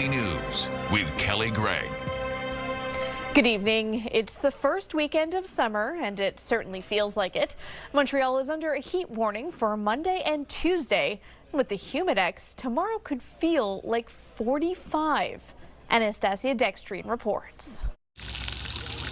CTV News with Kelly Gregg. Good evening. It's the first weekend of summer, and it certainly feels like it. Montreal is under a heat warning for Monday and Tuesday. With the humidex, tomorrow could feel like 45. Anastasia Dextrine reports.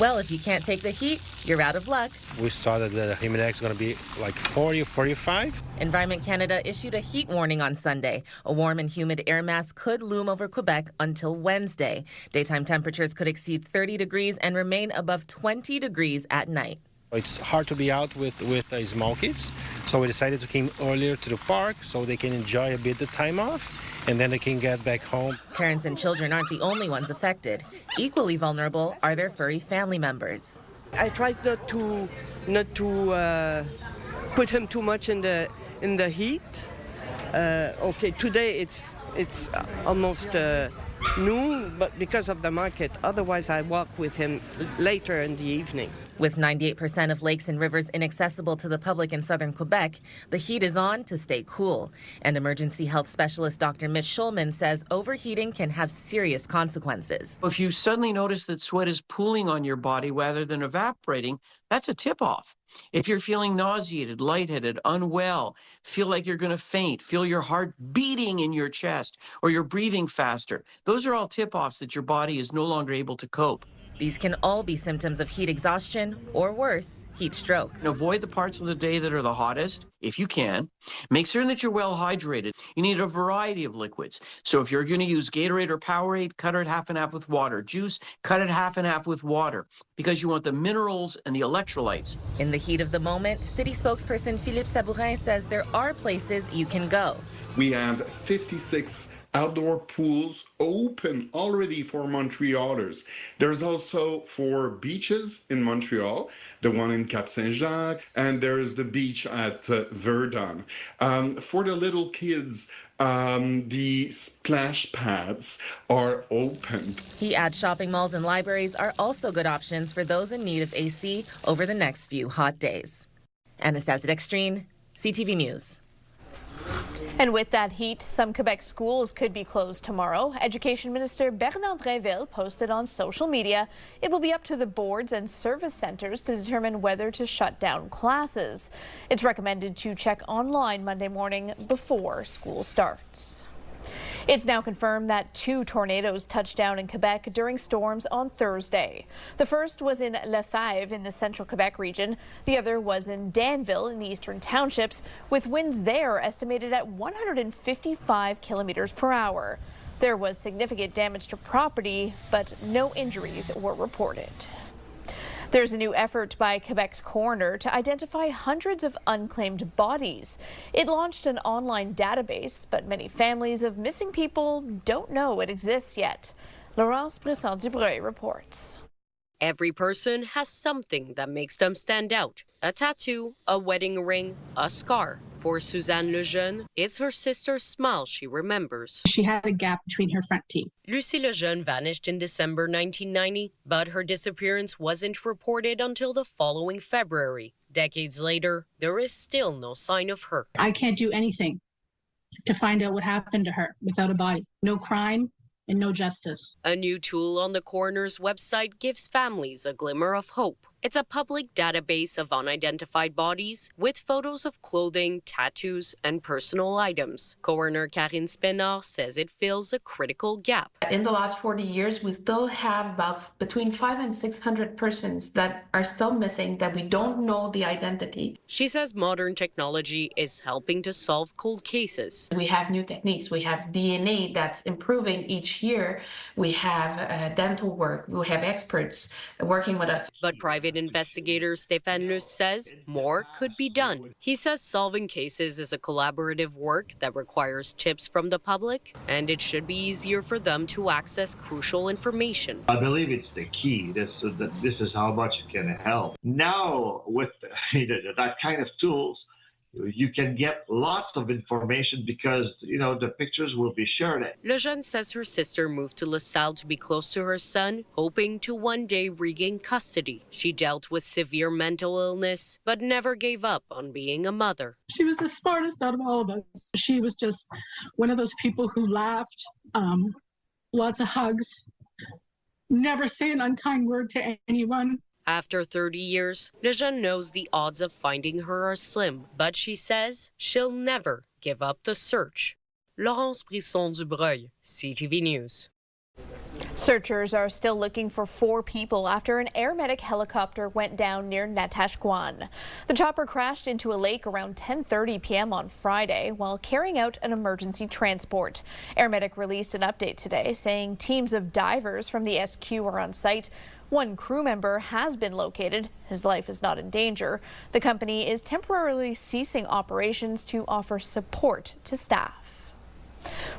Well, if you can't take the heat, you're out of luck. We saw that the humidex is going to be like 40, 45. Environment Canada issued a heat warning on Sunday. A warm and humid air mass could loom over Quebec until Wednesday. Daytime temperatures could exceed 30 degrees and remain above 20 degrees at night. It's hard to be out with small kids, so we decided to come earlier to the park so they can enjoy a bit the time off, and then they can get back home. Parents and children aren't the only ones affected. Equally vulnerable are their furry family members. I tried not to put him too much in the heat. Okay, today it's almost noon, but because of the market, otherwise I walk with him later in the evening. With 98% of lakes and rivers inaccessible to the public in southern Quebec, the heat is on to stay cool. And emergency health specialist Dr. Mitch Schulman says overheating can have serious consequences. If you suddenly notice that sweat is pooling on your body rather than evaporating, that's a tip-off. If you're feeling nauseated, lightheaded, unwell, feel like you're going to faint, feel your heart beating in your chest, or you're breathing faster, those are all tip-offs that your body is no longer able to cope. These can all be symptoms of heat exhaustion or worse, heat stroke. And avoid the parts of the day that are the hottest, if you can. Make certain that you're well hydrated. You need a variety of liquids. So if you're going to use Gatorade or Powerade, cut it half and half with water. Juice, cut it half and half with water, because you want the minerals and the electrolytes. In the heat of the moment, city spokesperson Philippe Sabourin says there are places you can go. We have 56 outdoor pools open already for Montrealers. There's also 4 beaches in Montreal, the one in Cap Saint-Jacques, and there's the beach at Verdun. For the little kids, the splash pads are open. He adds shopping malls and libraries are also good options for those in need of AC over the next few hot days. Anastasia Dextrine, CTV News. And with that heat, some Quebec schools could be closed tomorrow. Education Minister Bernard Drinville posted on social media it will be up to the boards and service centers to determine whether to shut down classes. It's recommended to check online Monday morning before school starts. It's now confirmed that 2 tornadoes touched down in Quebec during storms on Thursday. The first was in Lefebvre in the central Quebec region. The other was in Danville in the eastern townships, with winds there estimated at 155 kilometers per hour. There was significant damage to property, but no injuries were reported. There's a new effort by Quebec's coroner to identify hundreds of unclaimed bodies. It launched an online database, but many families of missing people don't know it exists yet. Laurence Brisson-Dubreuil reports. Every person has something that makes them stand out. A tattoo, a wedding ring, a scar. For Suzanne Lejeune, it's her sister's smile she remembers. She had a gap between her front teeth. Lucie Lejeune vanished in December 1990, but her disappearance wasn't reported until the following February. Decades later, there is still no sign of her. I can't do anything to find out what happened to her without a body. No crime and no justice. A new tool on the coroner's website gives families a glimmer of hope. It's a public database of unidentified bodies with photos of clothing, tattoos, and personal items. Coroner Karine Spénard says it fills a critical gap. In the last 40 years, we still have about between 500 and 600 persons that are still missing, that we don't know the identity. She says modern technology is helping to solve cold cases. We have new techniques. We have DNA that's improving each year. We have dental work. We have experts working with us. But private investigator Stéphane Luce says more could be done. He says solving cases is a collaborative work that requires tips from the public, and it should be easier for them to access crucial information. I believe it's the key. This is how much it can help. Now, with that kind of tools, you can get lots of information because, the pictures will be shared. Lejeune says her sister moved to LaSalle to be close to her son, hoping to one day regain custody. She dealt with severe mental illness, but never gave up on being a mother. She was the smartest out of all of us. She was just one of those people who laughed lots of hugs, never say an unkind word to anyone. After 30 years, Lejeune knows the odds of finding her are slim, but she says she'll never give up the search. Laurence Brisson-Dubreuil, CTV News. Searchers are still looking for 4 people after an air medic helicopter went down near Natashquan. The chopper crashed into a lake around 10:30 p.m. on Friday while carrying out an emergency transport. Air medic released an update today saying teams of divers from the SQ are on site. 1 crew member has been located. His life is not in danger. The company is temporarily ceasing operations to offer support to staff.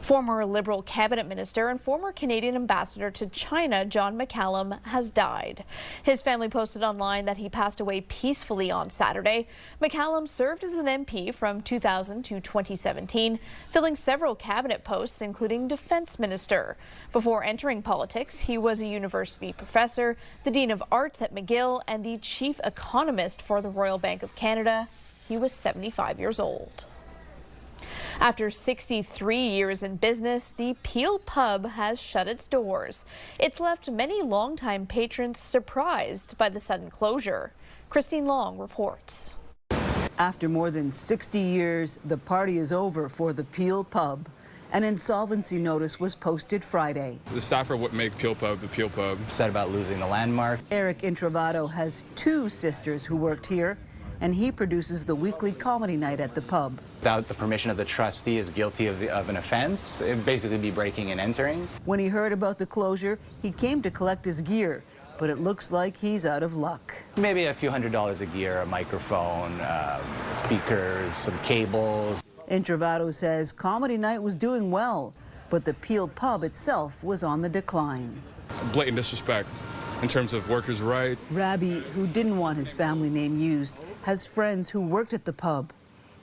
Former Liberal cabinet minister and former Canadian ambassador to China, John McCallum, has died. His family posted online that he passed away peacefully on Saturday. McCallum served as an MP from 2000 to 2017, filling several cabinet posts, including defense minister. Before entering politics, he was a university professor, the Dean of Arts at McGill, and the chief economist for the Royal Bank of Canada. He was 75 years old. After 63 years in business, the Peel Pub has shut its doors. It's left many longtime patrons surprised by the sudden closure. Christine Long reports. After more than 60 years, the party is over for the Peel Pub. An insolvency notice was posted Friday. The staff are what make Peel Pub the Peel Pub. Upset about losing the landmark. Eric Introvato has 2 sisters who worked here, and he produces the weekly comedy night at the pub. Without the permission of the trustee, is guilty of an offense. It would basically be breaking and entering. When he heard about the closure, he came to collect his gear, but it looks like he's out of luck. Maybe a few $100s of gear, a microphone, speakers, some cables. Introvato says comedy night was doing well, but the Peel Pub itself was on the decline. Blatant disrespect in terms of workers' rights. Rabbi, who didn't want his family name used, has friends who worked at the pub.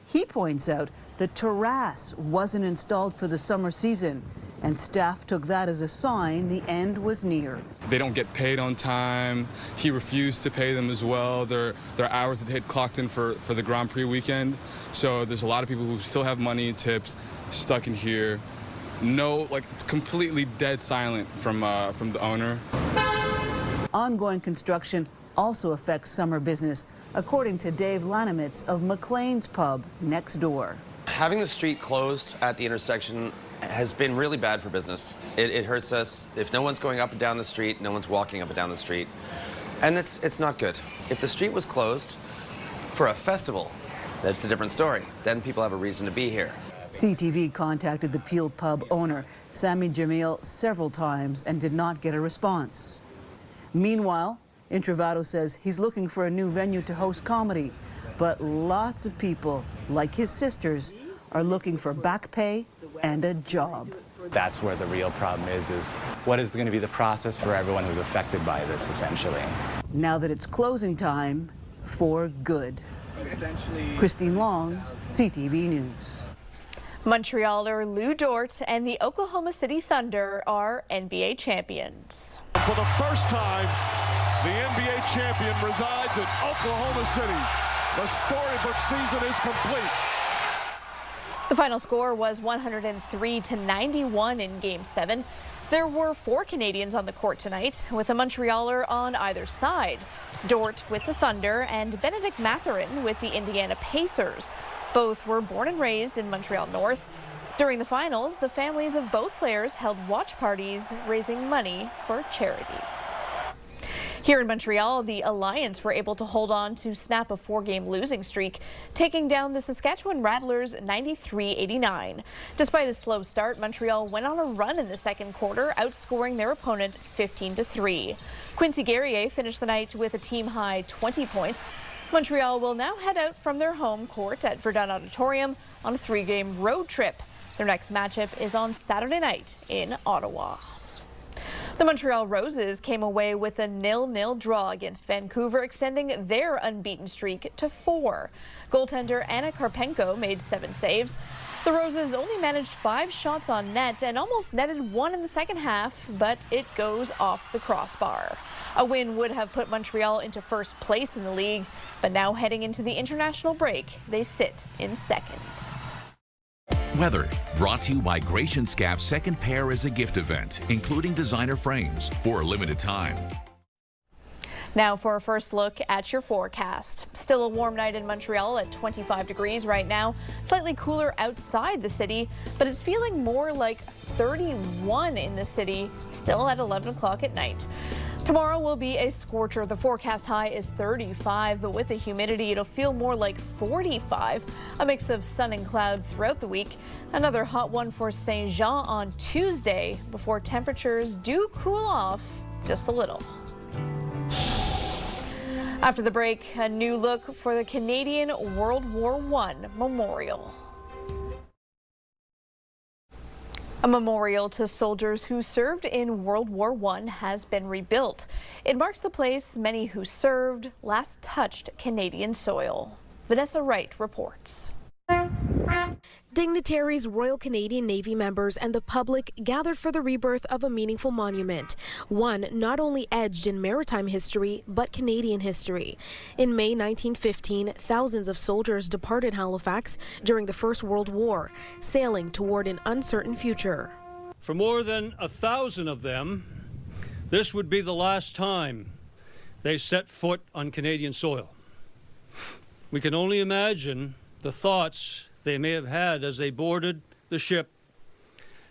He points out the terrace wasn't installed for the summer season, and staff took that as a sign the end was near. They don't get paid on time. He refused to pay them as well. Their hours that they had clocked in for the Grand Prix weekend. So there's a lot of people who still have money, tips, stuck in here. No, completely dead silent from the owner. Ongoing construction also affects summer business, according to Dave Lanamitz of McLean's Pub next door. Having the street closed at the intersection has been really bad for business. It hurts us. If no one's going up and down the street, no one's walking up and down the street. And it's not good. If the street was closed for a festival, that's a different story. Then people have a reason to be here. CTV contacted the Peel Pub owner, Sami Jamil, several times and did not get a response. Meanwhile, Introvato says he's looking for a new venue to host comedy, but lots of people, like his sisters, are looking for back pay and a job. That's where the real problem is what is going to be the process for everyone who's affected by this, essentially. Now that it's closing time for good. Christine Long, CTV News. Montrealer Lou Dort and the Oklahoma City Thunder are NBA champions. For the first time, the NBA champion resides in Oklahoma City. The storybook season is complete. The final score was 103-91 in Game 7. There were 4 Canadians on the court tonight, with a Montrealer on either side. Dort with the Thunder and Benedict Mathurin with the Indiana Pacers. Both were born and raised in Montreal North. During the finals, the families of both players held watch parties, raising money for charity. Here in Montreal, the Alliance were able to hold on to snap a 4-game losing streak, taking down the Saskatchewan Rattlers 93-89. Despite a slow start, Montreal went on a run in the second quarter, outscoring their opponent 15-3. Quincy Guerrier finished the night with a team-high 20 points. Montreal will now head out from their home court at Verdun Auditorium on a 3-game road trip. Their next matchup is on Saturday night in Ottawa. The Montreal Roses came away with a 0-0 draw against Vancouver, extending their unbeaten streak to 4. Goaltender Anna Karpenko made 7 saves. The Roses only managed 5 shots on net and almost netted 1 in the second half, but it goes off the crossbar. A win would have put Montreal into first place in the league, but now heading into the international break, they sit in second. Weather, brought to you by Gratian Scaff's second pair is a gift event, including designer frames for a limited time. Now for a first look at your forecast. Still a warm night in Montreal at 25 degrees right now. Slightly cooler outside the city, but it's feeling more like 31 in the city, still at 11 o'clock at night. Tomorrow will be a scorcher. The forecast high is 35, but with the humidity, it'll feel more like 45. A mix of sun and cloud throughout the week. Another hot one for Saint Jean on Tuesday before temperatures do cool off just a little. After the break, a new look for the Canadian World War I Memorial. A memorial to soldiers who served in World War I has been rebuilt. It marks the place many who served last touched Canadian soil. Vanessa Wright reports. Dignitaries, Royal Canadian Navy members, and the public gathered for the rebirth of a meaningful monument. One not only edged in maritime history, but Canadian history. In May 1915, thousands of soldiers departed Halifax during the First World War, sailing toward an uncertain future. For more than 1,000 of them, this would be the last time they set foot on Canadian soil. We can only imagine the thoughts they may have had as they boarded the ship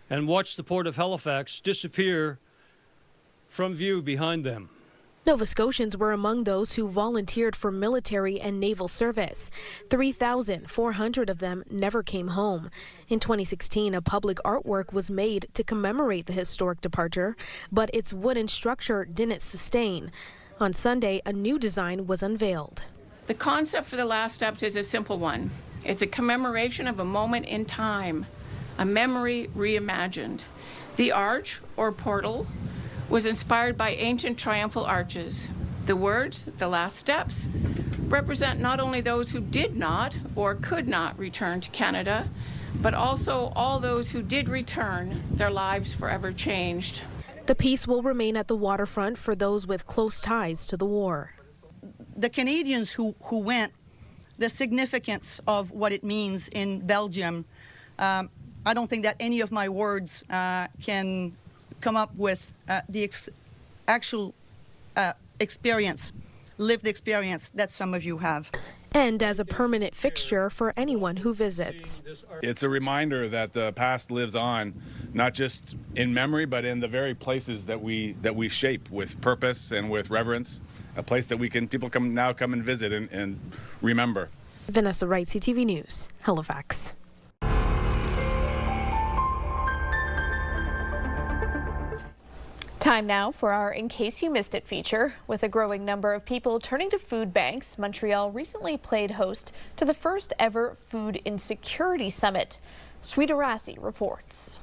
and watched the port of Halifax disappear from view behind them. Nova Scotians were among those who volunteered for military and naval service. 3,400 of them never came home. In 2016, a public artwork was made to commemorate the historic departure, but its wooden structure didn't sustain. On Sunday, a new design was unveiled. The concept for the last steps is a simple one. It's a commemoration of a moment in time, a memory reimagined. The arch, or portal, was inspired by ancient triumphal arches. The words, the last steps, represent not only those who did not or could not return to Canada, but also all those who did return, their lives forever changed. The piece will remain at the waterfront for those with close ties to the war. The Canadians who went, the significance of what it means in Belgium, I don't think that any of my words can come up with the actual experience, lived experience that some of you have. And as a permanent fixture for anyone who visits. It's a reminder that the past lives on, not just in memory, but in the very places that we shape with purpose and with reverence. A place that people come and visit and remember. Vanessa Wright, CTV News, Halifax. Time now for our In Case You Missed It feature. With a growing number of people turning to food banks, Montreal recently played host to the first ever Food Insecurity Summit. Sweeta Rassi reports.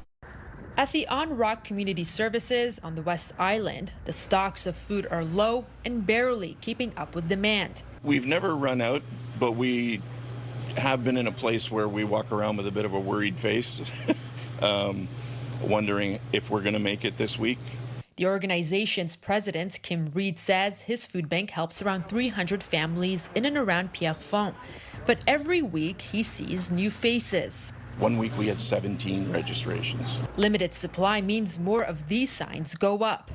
At the On Rock Community Services on the West Island, the stocks of food are low and barely keeping up with demand. We've never run out, but we have been in a place where we walk around with a bit of a worried face, wondering if we're going to make it this week. The organization's president, Kim Reed, says his food bank helps around 300 families in and around Pierrefonds. But every week he sees new faces. 1 week we had 17 registrations. Limited supply means more of these signs go up.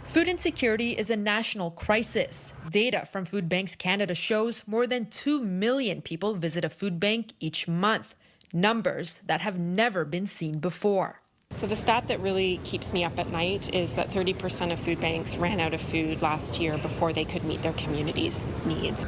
Food insecurity is a national crisis. Data from Food Banks Canada shows more than 2 million people visit a food bank each month, numbers that have never been seen before. So the stat that really keeps me up at night is that 30% of food banks ran out of food last year before they could meet their community's needs.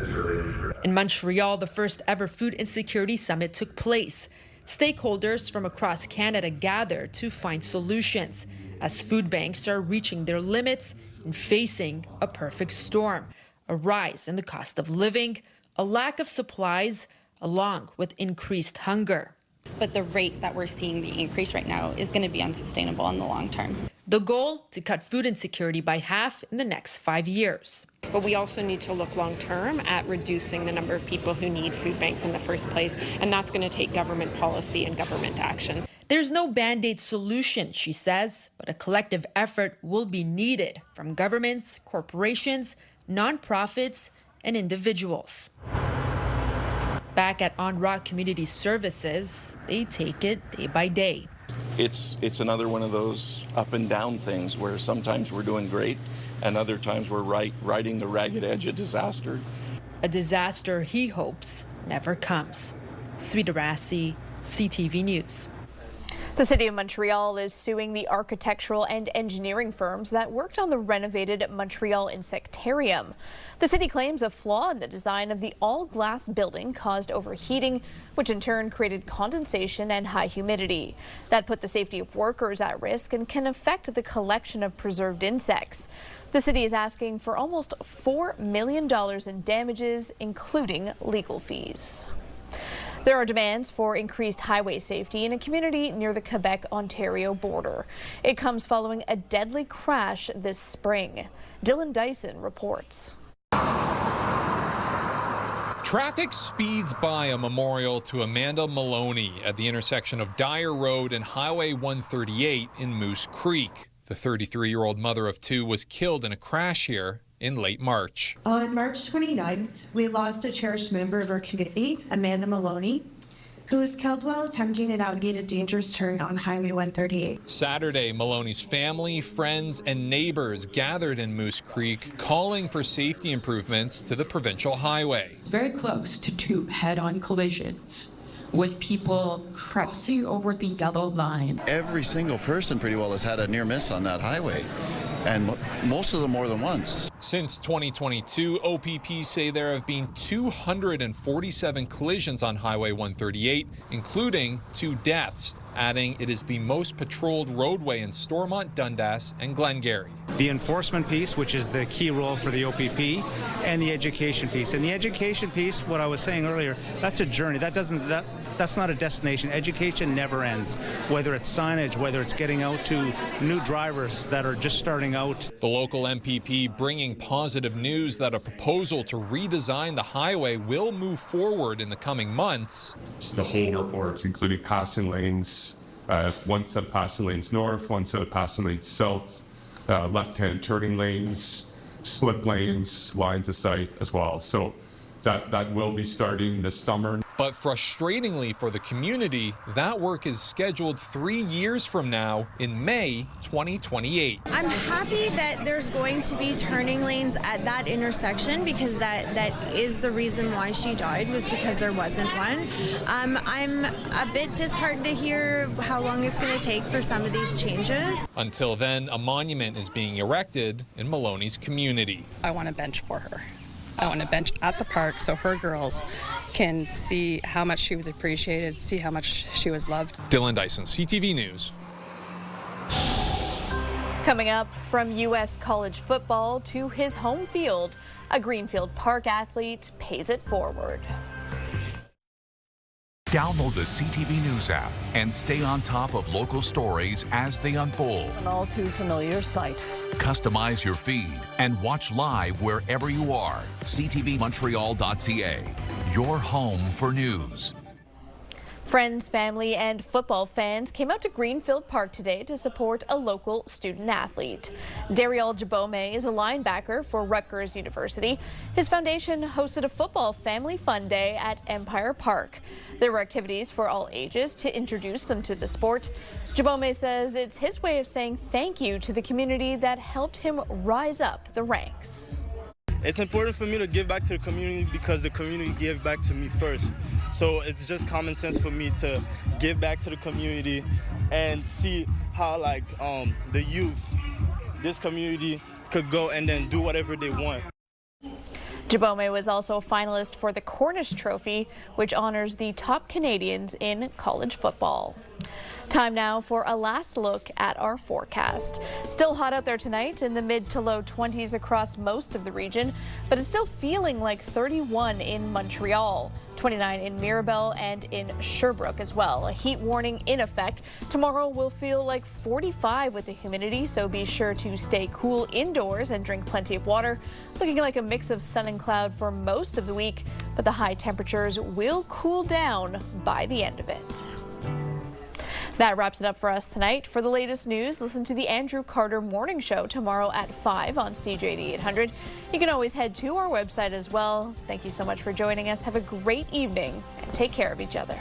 In Montreal, the first ever Food Insecurity Summit took place. Stakeholders from across Canada gathered to find solutions as food banks are reaching their limits and facing a perfect storm, a rise in the cost of living, a lack of supplies, along with increased hunger. But the rate that we're seeing the increase right now is going to be unsustainable in the long term. The goal, to cut food insecurity by half in the next 5 years. But we also need to look long term at reducing the number of people who need food banks in the first place, and that's going to take government policy and government actions. There's no band-aid solution, she says, but a collective effort will be needed from governments, corporations, nonprofits, and individuals. Back at On Rock Community Services, they take it day by day. It's another one of those up and down things where sometimes we're doing great and other times we're riding the ragged edge of disaster. A disaster he hopes never comes. Sweeta Rassi, CTV News. The City of Montreal is suing the architectural and engineering firms that worked on the renovated Montreal Insectarium. The city claims a flaw in the design of the all-glass building caused overheating, which in turn created condensation and high humidity. That put the safety of workers at risk and can affect the collection of preserved insects. The city is asking for almost $4 million in damages, including legal fees. There are demands for increased highway safety in a community near the Quebec-Ontario border. It comes following a deadly crash this spring. Dylan Dyson reports. Traffic speeds by a memorial to Amanda Maloney at the intersection of Dyer Road and Highway 138 in Moose Creek. The 33-year-old mother of two was killed in a crash here in late March. On March 29th, we lost a cherished member of our community, Amanda Maloney, who was killed while attempting to navigate a dangerous turn on Highway 138. Saturday, Maloney's family, friends, and neighbors gathered in Moose Creek, calling for safety improvements to the provincial highway. It's very close to two head-on collisions, with people crossing over the yellow line. Every single person pretty well has had a near miss on that highway, and most of them more than once. Since 2022, OPP say there have been 247 collisions on Highway 138, including 2 deaths, adding it is the most patrolled roadway in Stormont, Dundas, and Glengarry. The enforcement piece, which is the key role for the OPP, and the education piece. And the education piece, what I was saying earlier, that's a journey. That's not a destination. Education never ends, whether it's signage, whether it's getting out to new drivers that are just starting out. The local MPP bringing positive news that a proposal to redesign the highway will move forward in the coming months. The whole reports, including passing lanes, one set of passing lanes north, one set of passing lanes south, left-hand turning lanes, slip lanes, lines of sight as well. So that will be starting this summer. But frustratingly for the community, that work is scheduled 3 years from now in May 2028. I'm happy that there's going to be turning lanes at that intersection because that is the reason why she died, was because there wasn't one. I'm a bit disheartened to hear how long it's going to take for some of these changes. Until then, a monument is being erected in Maloney's community. I want a bench for her. I want a bench at the park so her girls can see how much she was appreciated, see how much she was loved. Dylan Dyson, CTV News. Coming up, from U.S. college football to his home field, a Greenfield Park athlete pays it forward. Download the CTV News app and stay on top of local stories as they unfold. An all too familiar sight. Customize your feed and watch live wherever you are. ctvmontreal.ca, your home for news. Friends, family, and football fans came out to Greenfield Park today to support a local student athlete. Dariel Jabome is a linebacker for Rutgers University. His foundation hosted a football family fun day at Empire Park. There were activities for all ages to introduce them to the sport. Jabome says it's his way of saying thank you to the community that helped him rise up the ranks. It's important for me to give back to the community because the community gave back to me first. So it's just common sense for me to give back to the community and see how the youth, this community could go and then do whatever they want. Jabome was also a finalist for the Cornish Trophy, which honors the top Canadians in college football. Time now for a last look at our forecast. Still hot out there tonight in the mid to low 20s across most of the region, but it's still feeling like 31 in Montreal, 29 in Mirabel and in Sherbrooke as well. A heat warning in effect. Tomorrow will feel like 45 with the humidity, so be sure to stay cool indoors and drink plenty of water. Looking like a mix of sun and cloud for most of the week, but the high temperatures will cool down by the end of it. That wraps it up for us tonight. For the latest news, listen to the Andrew Carter Morning Show tomorrow at 5 on CJD 800. You can always head to our website as well. Thank you so much for joining us. Have a great evening and take care of each other.